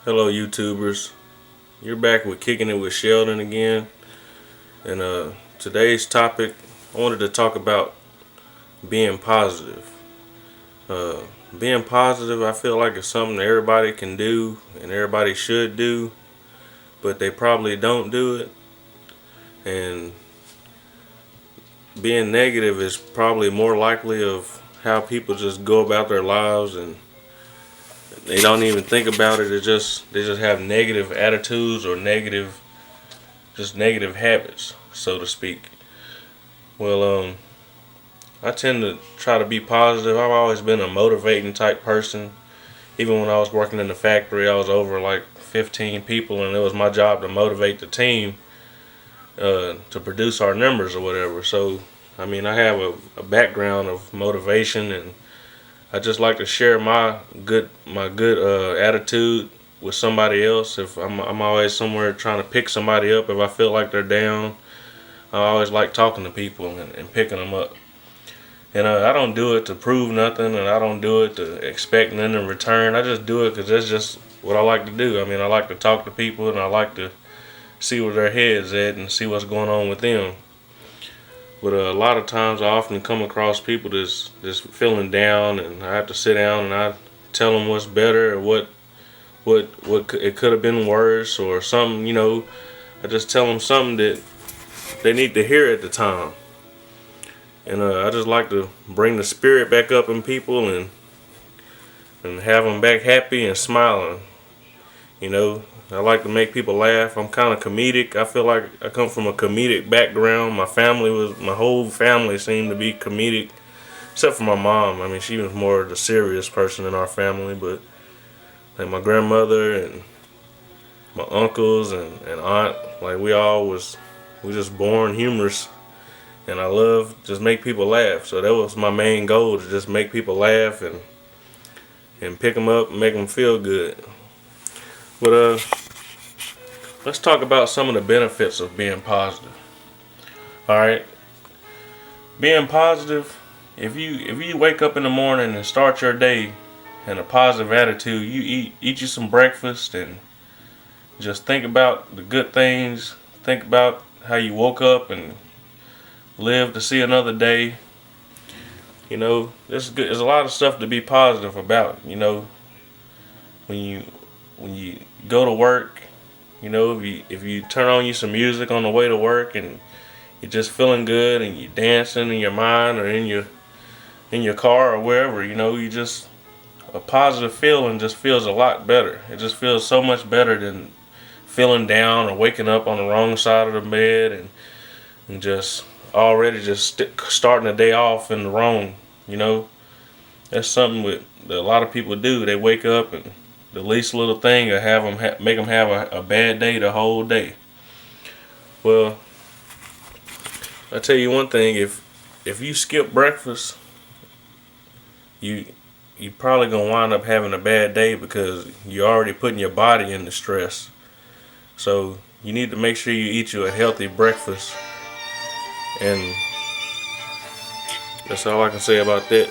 Hello, YouTubers. You're back with Kicking It with Sheldon again. And today's topic, I wanted to talk about being positive. Uh, Being positive, I feel like it's something everybody can do and everybody should do, but they probably don't do it. And being negative is probably more likely of how people just go about their lives, and they don't even think about it. They just have negative attitudes or negative habits, so to speak. Well, I tend to try to be positive. I've always been a motivating type person. Even when I was working in the factory, I was over like 15 people, and it was my job to motivate the team to produce our numbers or whatever. So, I mean, I have a background of motivation, and I just like to share my good attitude with somebody else. If I'm always somewhere trying to pick somebody up, if I feel like they're down, I always like talking to people and picking them up. And I don't do it to prove nothing, and I don't do it to expect nothing in return. I just do it because that's just what I like to do. I mean, I like to talk to people, and I like to see where their head's at and see what's going on with them. But a lot of times, I often come across people that's feeling down, and I have to sit down and I tell them what's better, or what it could have been worse, or something. I just tell them something that they need to hear at the time. And I just like to bring the spirit back up in people, and have them back happy and smiling. I like to make people laugh. I'm kind of comedic. I feel like I come from a comedic background. My whole family seemed to be comedic, except for my mom. I mean, she was more the serious person in our family, but like my grandmother and my uncles and aunt, like we just born humorous. And I love just make people laugh. So that was my main goal, to just make people laugh and pick them up and make them feel good. But let's talk about some of the benefits of being positive. All right, being positive. If you wake up in the morning and start your day in a positive attitude, you eat you some breakfast and just think about the good things. Think about how you woke up and lived to see another day. There's good. There's a lot of stuff to be positive about. When you when you go to work, if you turn on you some music on the way to work, and you're just feeling good, and you're dancing in your mind or in your car or wherever, you just a positive feeling just feels a lot better. It just feels so much better than feeling down or waking up on the wrong side of the bed and just already just starting the day off in the wrong. You know, that's something that a lot of people do. They wake up and the least little thing will have them make them have a bad day the whole day. Well, I tell you one thing: if you skip breakfast, you you probably gonna wind up having a bad day because you're already putting your body into stress. So you need to make sure you eat you a healthy breakfast, and that's all I can say about that.